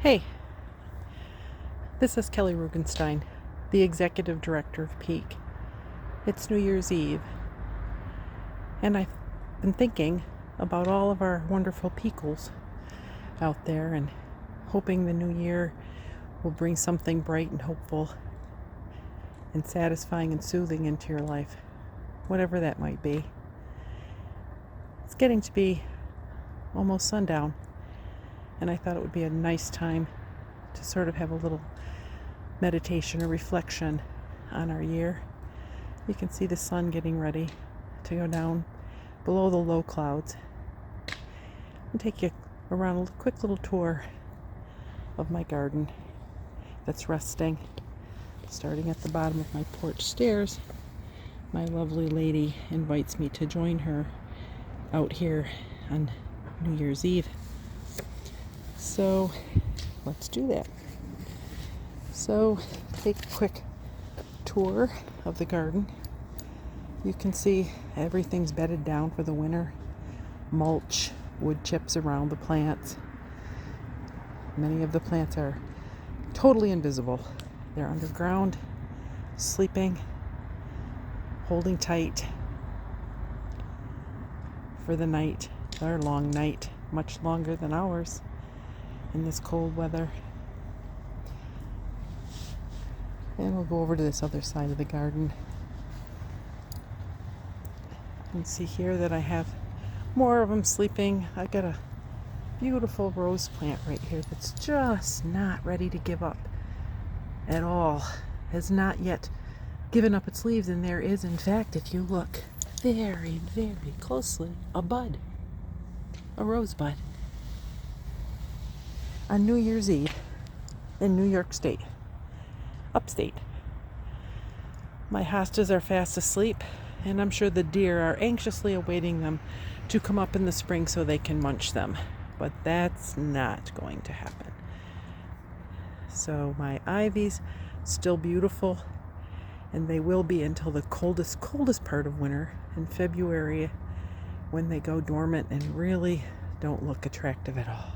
Hey, this is Kelly Rugenstein, the Executive Director of Peak. It's New Year's Eve, and I've been thinking about all of our wonderful Peakles out there and hoping the new year will bring something bright and hopeful and satisfying and soothing into your life, whatever that might be. It's getting to be almost sundown, and I thought it would be a nice time to sort of have a little meditation or reflection on our year. You can see the sun getting ready to go down below the low clouds. I'll take you around a quick little tour of my garden that's resting. Starting at the bottom of my porch stairs, my lovely lady invites me to join her out here on New Year's Eve. So let's do that. So take a quick tour of the garden. You can see everything's bedded down for the winter. Mulch, wood chips around the plants. Many of the plants are totally invisible. They're underground, sleeping, holding tight for the night, our long night, much longer than ours in this cold weather. And we'll go over to this other side of the garden. You can see here that I have more of them sleeping. I've got a beautiful rose plant right here that's just not ready to give up at all. Has not yet given up its leaves, and there is, in fact, if you look very, very closely, a bud. A rosebud. On New Year's Eve in New York State. Upstate. My hostas are fast asleep, and I'm sure the deer are anxiously awaiting them to come up in the spring so they can munch them. But that's not going to happen. So my ivy's still beautiful, and they will be until the coldest part of winter in February, when they go dormant and really don't look attractive at all.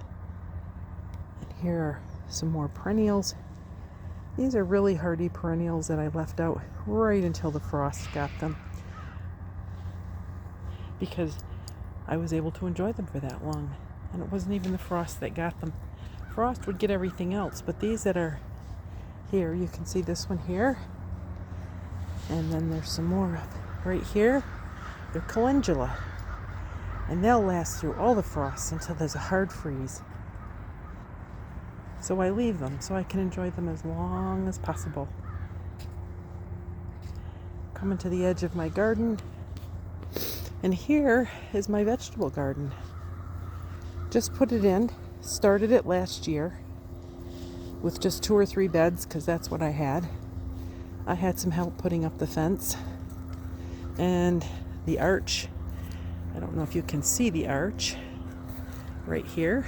And here are some more perennials. These are really hardy perennials that I left out right until the frost got them, because I was able to enjoy them for that long. And it wasn't even the frost that got them. Frost would get everything else, but these that are here, you can see this one here, and then there's some more right here. They're calendula, and they'll last through all the frosts until there's a hard freeze. So I leave them so I can enjoy them as long as possible. Coming to the edge of my garden, and here is my vegetable garden. Just put it in, started it last year with just 2 or 3 beds, because that's what I had. I had some help putting up the fence and the arch. I don't know if you can see the arch right here.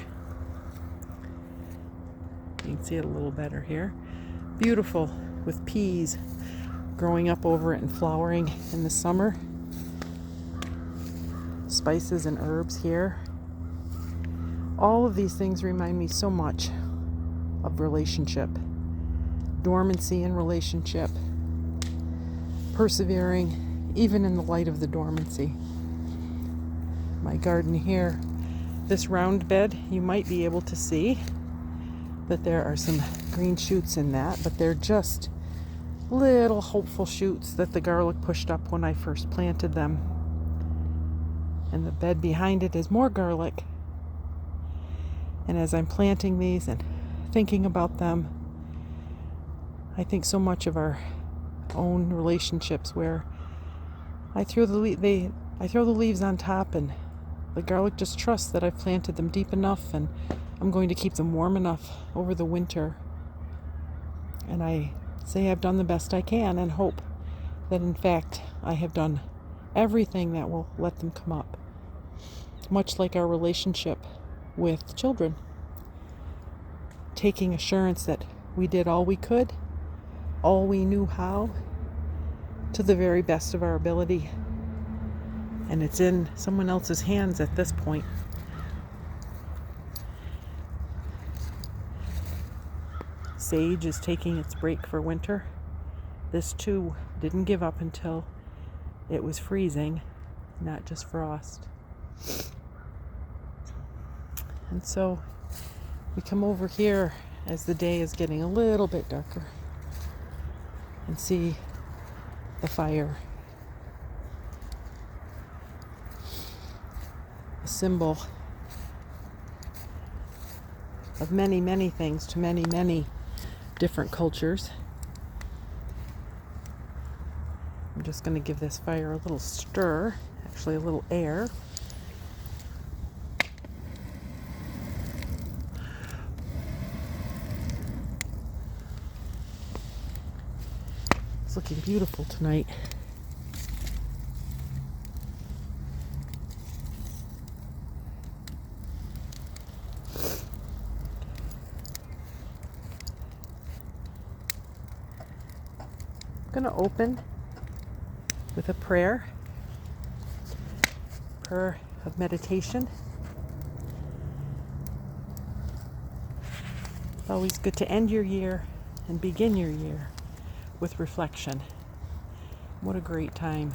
You can see it a little better here. Beautiful, with peas growing up over it and flowering in the summer. Spices and herbs here. All of these things remind me so much of relationship. Dormancy in relationship. Persevering even in the light of the dormancy. My garden here, this round bed, you might be able to see that there are some green shoots in that, but they're just little hopeful shoots that the garlic pushed up when I first planted them. And the bed behind it is more garlic. And as I'm planting these and thinking about them, I think so much of our own relationships, where I throw the leaves on top, and the garlic just trusts that I've planted them deep enough, and I'm going to keep them warm enough over the winter. And I say I've done the best I can, and hope that in fact I have done everything that will let them come up. Much like our relationship with children. Taking assurance that we did all we could, all we knew how, to the very best of our ability. And it's in someone else's hands at this point. sage is taking its break for winter, this too didn't give up until it was freezing, not just frost. And so we come over here as the day is getting a little bit darker and see the fire, a symbol of many, many things to many, many different cultures. I'm just going to give this fire a little stir, actually a little air. It's looking beautiful tonight. I'm going to open with a prayer of meditation. It's always good to end your year and begin your year with reflection. What a great time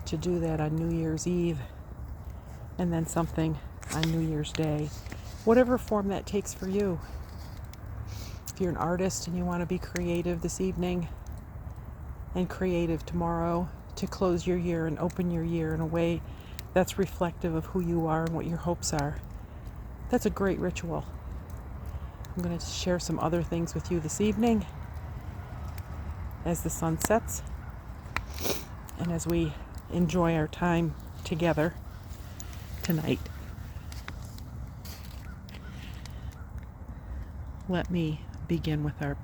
to do that on New Year's Eve, and then something on New Year's Day, whatever form that takes for you. If you're an artist and you want to be creative this evening and creative tomorrow to close your year and open your year in a way that's reflective of who you are and what your hopes are, that's a great ritual. I'm going to share some other things with you this evening as the sun sets and as we enjoy our time together tonight. Let me begin with our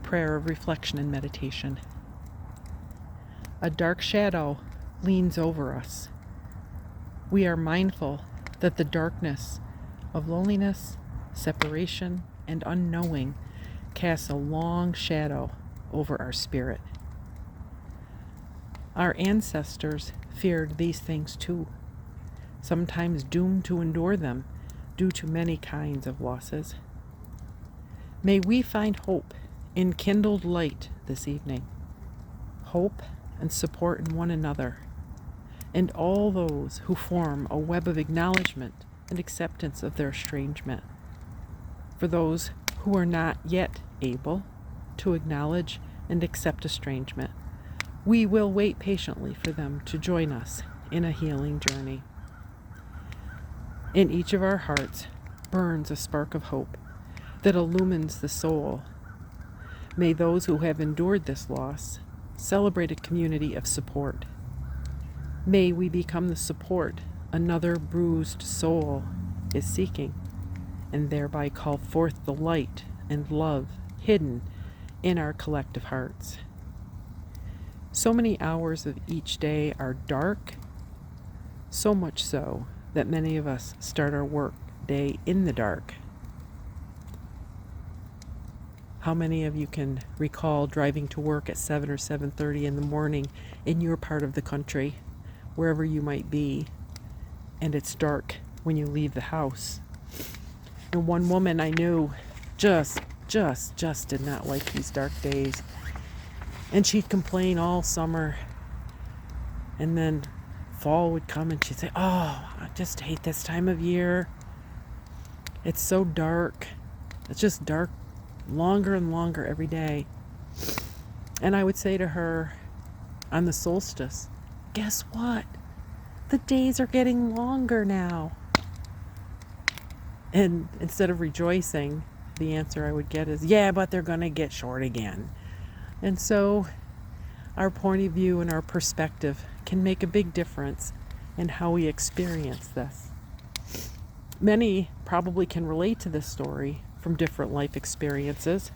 prayer of reflection and meditation. A dark shadow leans over us. We are mindful that the darkness of loneliness, separation, and unknowing casts a long shadow over our spirit. Our ancestors feared these things too, sometimes doomed to endure them due to many kinds of losses. May we find hope in kindled light this evening, hope and support in one another, and all those who form a web of acknowledgement and acceptance of their estrangement. For those who are not yet able to acknowledge and accept estrangement, we will wait patiently for them to join us in a healing journey. In each of our hearts burns a spark of hope that illumines the soul. May those who have endured this loss celebrate a community of support. May we become the support another bruised soul is seeking, and thereby call forth the light and love hidden in our collective hearts. So many hours of each day are dark, so much so that many of us start our work day in the dark. How many of you can recall driving to work at 7 or 7:30 in the morning in your part of the country, wherever you might be, and it's dark when you leave the house? And one woman I knew just did not like these dark days. And she'd complain all summer. And then fall would come and she'd say, "Oh, I just hate this time of year. It's so dark. It's just dark longer and longer every day." And I would say to her on the solstice, "Guess what? The days are getting longer now." And instead of rejoicing, the answer I would get is, "Yeah, but they're going to get short again." And so our point of view and our perspective can make a big difference in how we experience this. Many probably can relate to this story from different life experiences.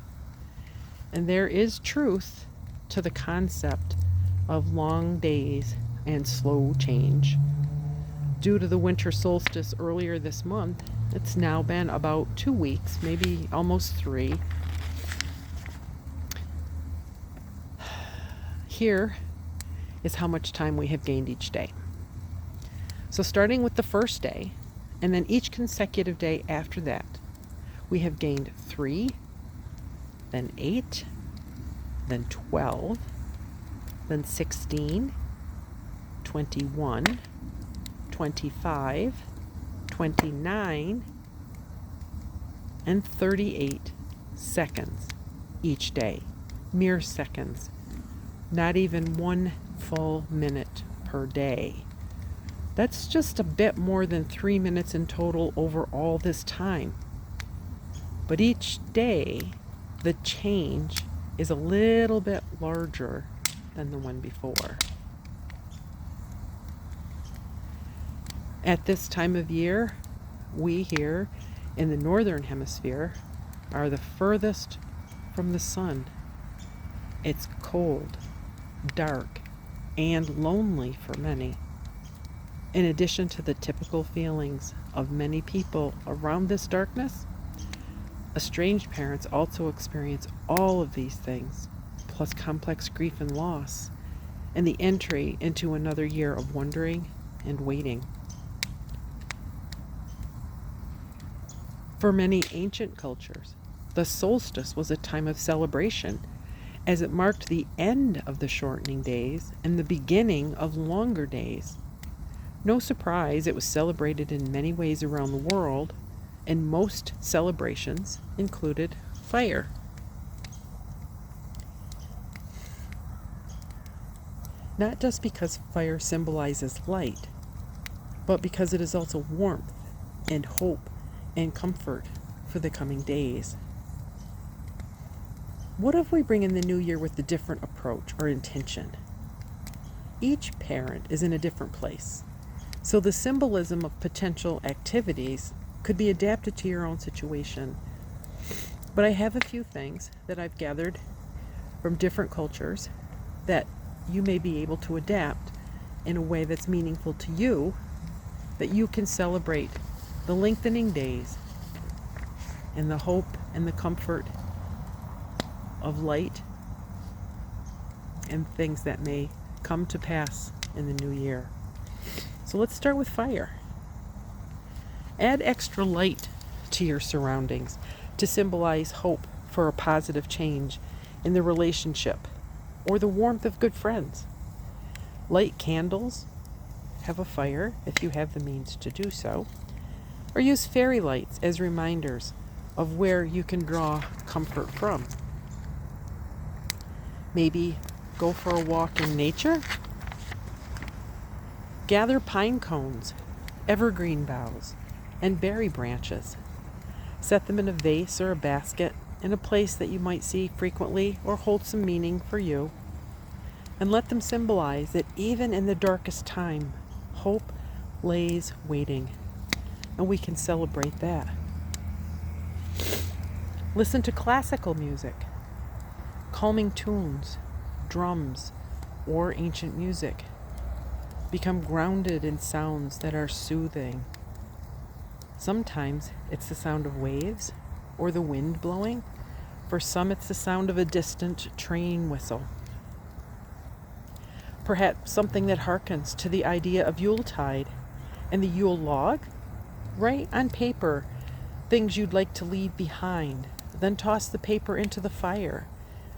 And there is truth to the concept of long days and slow change. Due to the winter solstice earlier this month, it's now been about 2 weeks, maybe almost 3. Here is how much time we have gained each day. So starting with the first day, and then each consecutive day after that, we have gained 3, then 8, then 12, then 16, 21, 25, 29, and 38 seconds each day. Mere seconds. Not even 1 full minute per day. That's just a bit more than 3 minutes in total over all this time. But each day, the change is a little bit larger than the one before. At this time of year, we here in the northern hemisphere are the furthest from the sun. It's cold, dark, and lonely for many. In addition to the typical feelings of many people around this darkness, estranged parents also experience all of these things, plus complex grief and loss, and the entry into another year of wondering and waiting. For many ancient cultures, the solstice was a time of celebration, as it marked the end of the shortening days and the beginning of longer days. No surprise, it was celebrated in many ways around the world, and most celebrations included fire. Not just because fire symbolizes light, but because it is also warmth and hope and comfort for the coming days. What if we bring in the new year with a different approach or intention? Each parent is in a different place, so the symbolism of potential activities could be adapted to your own situation. But I have a few things that I've gathered from different cultures that you may be able to adapt in a way that's meaningful to you, that you can celebrate the lengthening days and the hope and the comfort of light and things that may come to pass in the new year. So let's start with fire. Add extra light to your surroundings to symbolize hope for a positive change in the relationship or the warmth of good friends. Light candles, have a fire if you have the means to do so, or use fairy lights as reminders of where you can draw comfort from. Maybe go for a walk in nature. Gather pine cones, evergreen boughs, and berry branches. Set them in a vase or a basket in a place that you might see frequently or hold some meaning for you. And let them symbolize that even in the darkest time, hope lays waiting. And we can celebrate that. Listen to classical music, calming tunes, drums, or ancient music. Become grounded in sounds that are soothing. Sometimes it's the sound of waves or the wind blowing. For some, it's the sound of a distant train whistle. Perhaps something that harkens to the idea of Yuletide and the Yule log. Write on paper things you'd like to leave behind, then toss the paper into the fire.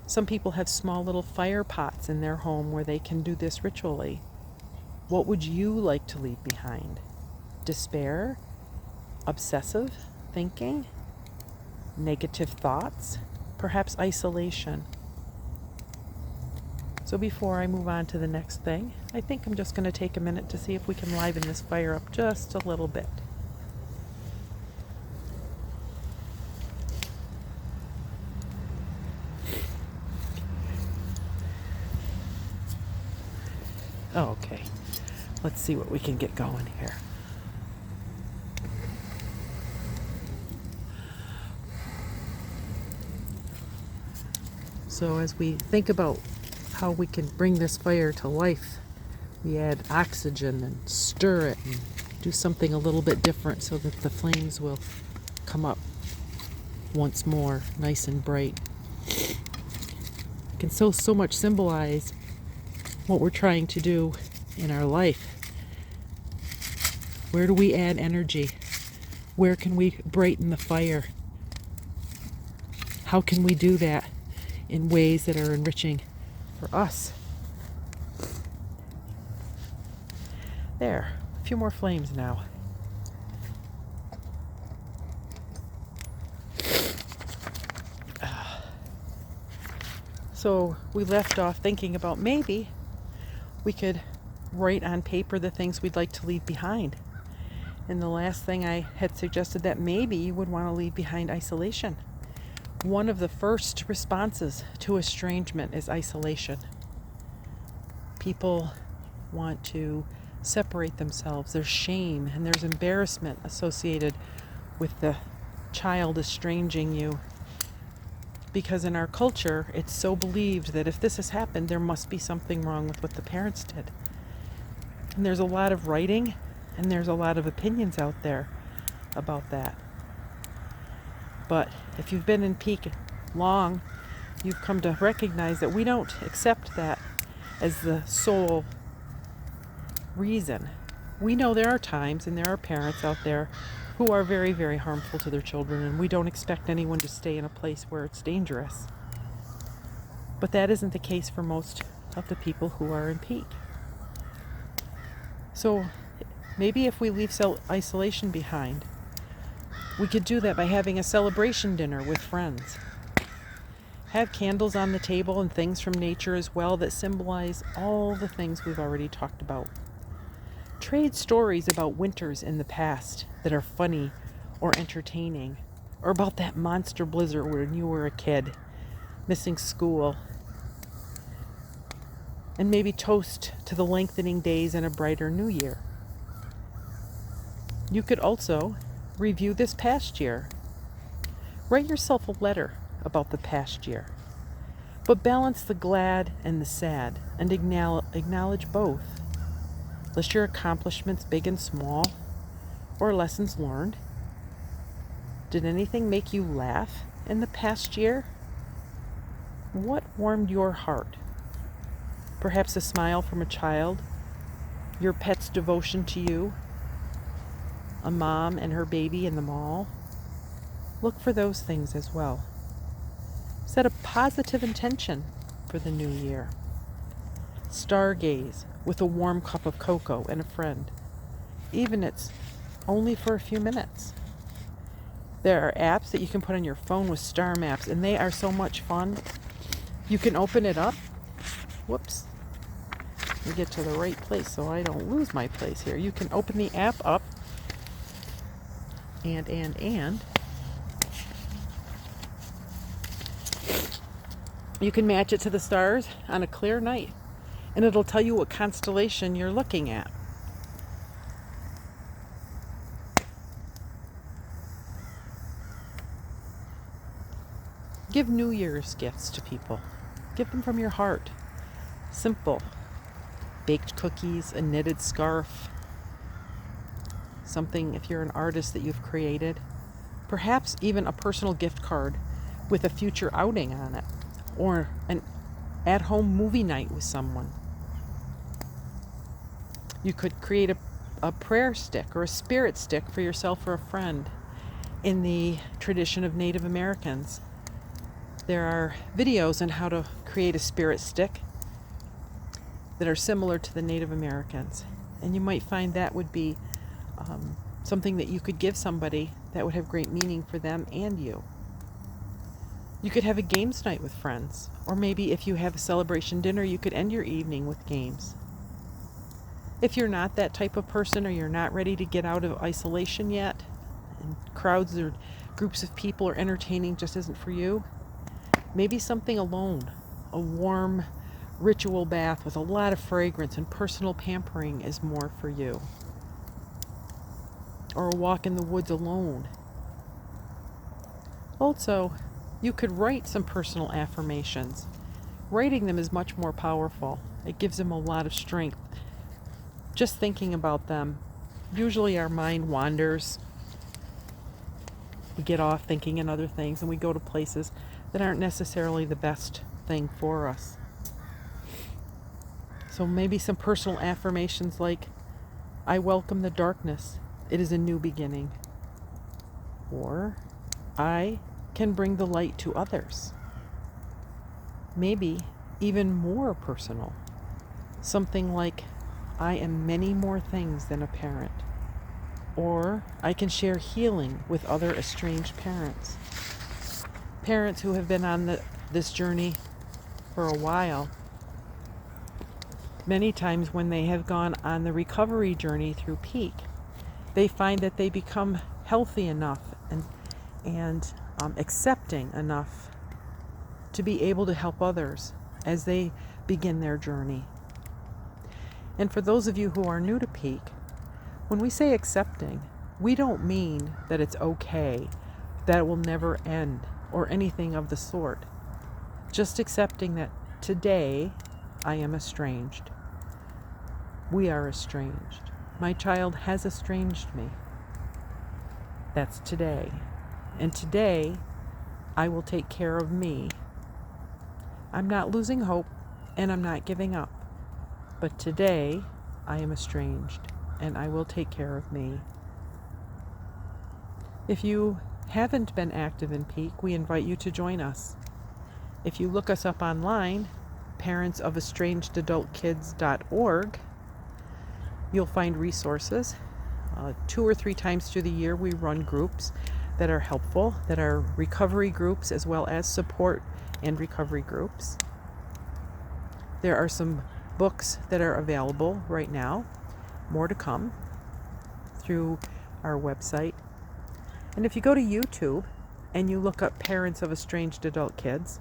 Some people have small little fire pots in their home where they can do this ritually. What would you like to leave behind? Despair? Obsessive thinking? Negative thoughts? Perhaps isolation? So before I move on to the next thing, I think I'm just going to take a minute to see if we can liven this fire up just a little bit. Okay, let's see what we can get going here. So as we think about how we can bring this fire to life, we add oxygen and stir it and do something a little bit different so that the flames will come up once more, nice and bright. It can so much symbolize what we're trying to do in our life. Where do we add energy? Where can we brighten the fire? how can we do that in ways that are enriching for us? There, a few more flames now. So we left off thinking about maybe we could write on paper the things we'd like to leave behind. And the last thing I had suggested that maybe you would want to leave behind isolation. One of the first responses to estrangement is isolation. People want to separate themselves. There's shame and there's embarrassment associated with the child estranging you. Because in our culture, it's so believed that if this has happened, there must be something wrong with what the parents did. And there's a lot of writing and there's a lot of opinions out there about that. But if you've been in peak long, you've come to recognize that we don't accept that as the sole reason. We know there are times and there are parents out there who are very, very harmful to their children, and we don't expect anyone to stay in a place where it's dangerous. But that isn't the case for most of the people who are in peak. So maybe if we leave isolation behind, we could do that by having a celebration dinner with friends. Have candles on the table and things from nature as well that symbolize all the things we've already talked about. Trade stories about winters in the past that are funny or entertaining, or about that monster blizzard when you were a kid, missing school. And maybe toast to the lengthening days and a brighter new year. You could also review this past year. Write yourself a letter about the past year, but balance the glad and the sad and acknowledge both. List your accomplishments, big and small, or lessons learned. Did anything make you laugh in the past year? What warmed your heart? Perhaps a smile from a child, your pet's devotion to you, a mom and her baby in the mall. Look for those things as well. Set a positive intention for the new year. Stargaze with a warm cup of cocoa and a friend, even it's only for a few minutes. There are apps that you can put on your phone with star maps, and they are so much fun. You can open it up. Whoops. Let me get to the right place so I don't lose my place here. You can open the app up and you can match it to the stars on a clear night, and it'll tell you what constellation you're looking at. Give New Year's gifts to people. Give them from your heart. Simple. Baked cookies, a knitted scarf, something, if you're an artist, that you've created. Perhaps even a personal gift card with a future outing on it, or an at-home movie night with someone. You could create a prayer stick or a spirit stick for yourself or a friend. In the tradition of Native Americans, there are videos on how to create a spirit stick that are similar to the Native Americans. And you might find that would be something that you could give somebody that would have great meaning for them and you. You could have a games night with friends. Or maybe if you have a celebration dinner, you could end your evening with games. If you're not that type of person, or you're not ready to get out of isolation yet, and crowds or groups of people or entertaining just isn't for you, maybe something alone, a warm ritual bath with a lot of fragrance and personal pampering is more for you. Or a walk in the woods alone. Also, you could write some personal affirmations. Writing them is much more powerful. It gives them a lot of strength. Just thinking about them, usually our mind wanders. We get off thinking in other things, and we go to places that aren't necessarily the best thing for us. So maybe some personal affirmations like, I welcome the darkness. It is a new beginning. Or, I can bring the light to others. Maybe even more personal. Something like, I am many more things than a parent. Or I can share healing with other estranged parents. Parents who have been on this journey for a while. Many times when they have gone on the recovery journey through Peak, they find that they become healthy enough and accepting enough to be able to help others as they begin their journey. And for those of you who are new to Peak, when we say accepting, we don't mean that it's okay, that it will never end, or anything of the sort. Just accepting that today I am estranged. We are estranged. My child has estranged me. That's today. And today I will take care of me. I'm not losing hope and I'm not giving up. But today I am estranged and I will take care of me. If you haven't been active in Peak, we invite you to join us. If you look us up online, parentsofestrangedadultkids.org, you'll find resources. 2 or 3 times through the year we run groups that are helpful, that are recovery groups as well as support and recovery groups. There are some books that are available right now, more to come through our website. And if you go to YouTube and you look up Parents of Estranged Adult Kids,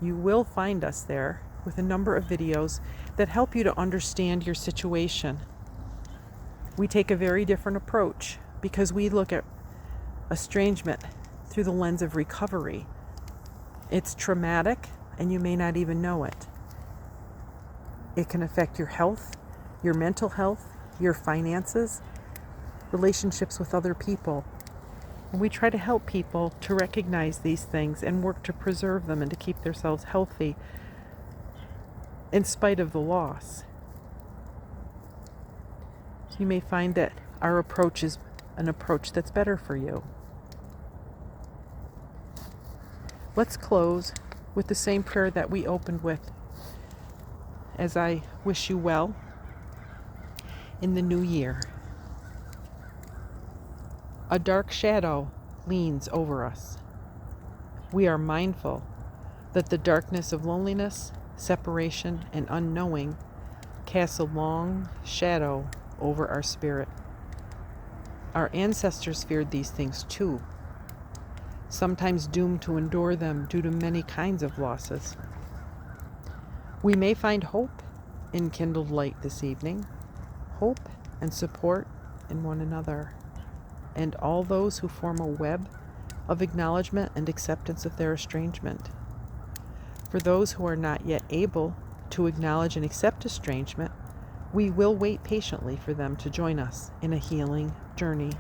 you will find us there with a number of videos that help you to understand your situation. We take a very different approach because we look at estrangement through the lens of recovery. It's traumatic and you may not even know it. It can affect your health, your mental health, your finances, relationships with other people. And we try to help people to recognize these things and work to preserve them and to keep themselves healthy in spite of the loss. You may find that our approach is an approach that's better for you. Let's close with the same prayer that we opened with as I wish you well in the new year. A dark shadow leans over us. We are mindful that the darkness of loneliness, separation, and unknowing casts a long shadow over our spirit. Our ancestors feared these things too, sometimes doomed to endure them due to many kinds of losses. We may find hope in kindled light this evening, hope and support in one another, and all those who form a web of acknowledgement and acceptance of their estrangement. For those who are not yet able to acknowledge and accept estrangement, we will wait patiently for them to join us in a healing journey.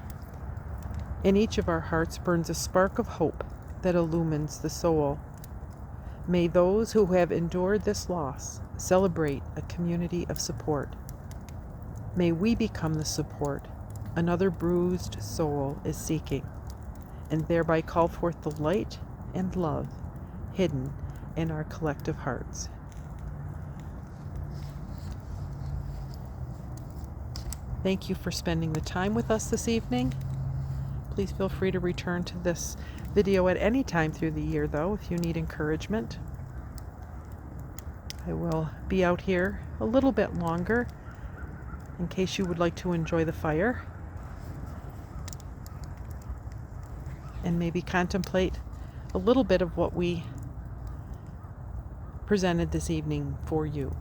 In each of our hearts burns a spark of hope that illumines the soul. May those who have endured this loss celebrate a community of support. May we become the support another bruised soul is seeking, and thereby call forth the light and love hidden in our collective hearts. Thank you for spending the time with us this evening. Please feel free to return to this video at any time through the year, though, if you need encouragement. I will be out here a little bit longer in case you would like to enjoy the fire and maybe contemplate a little bit of what we presented this evening for you.